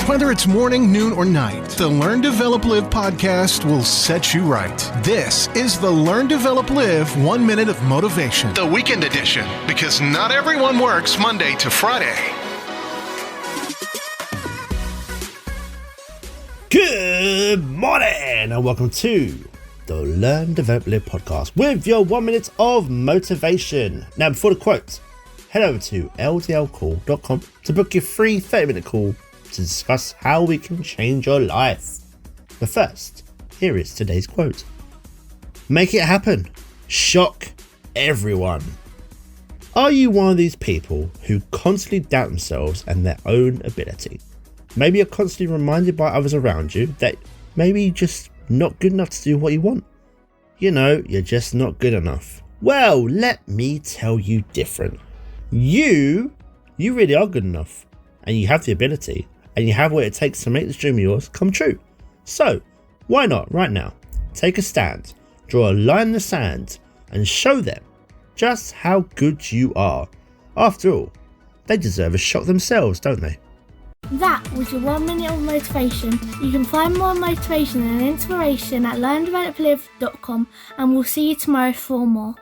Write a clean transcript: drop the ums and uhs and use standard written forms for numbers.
Whether it's morning, noon, or night, the Learn, Develop, Live podcast will set you right. This is the Learn, Develop, Live 1 Minute of Motivation, the weekend edition, because not everyone works Monday to Friday. Good morning and welcome to the Learn, Develop, Live podcast with your 1 minute of motivation. Now, before the quote, head over to ldlcall.com to book your free 30-minute call to discuss how we can change your life. But first, here is today's quote. Make it happen. Shock everyone. Are you one of these people who constantly doubt themselves and their own ability? Maybe you're constantly reminded by others around you that maybe you're just not good enough to do what you want. You know, you're just not good enough. Well, let me tell you different. You really are good enough, and you have the ability, and you have what it takes to make this dream of yours come true. So, why not right now take a stand, draw a line in the sand, and show them just how good you are. After all, they deserve a shock themselves, don't they? That was your 1 minute of motivation. You can find more motivation and inspiration at learndeveloplive.com, and we'll see you tomorrow for more.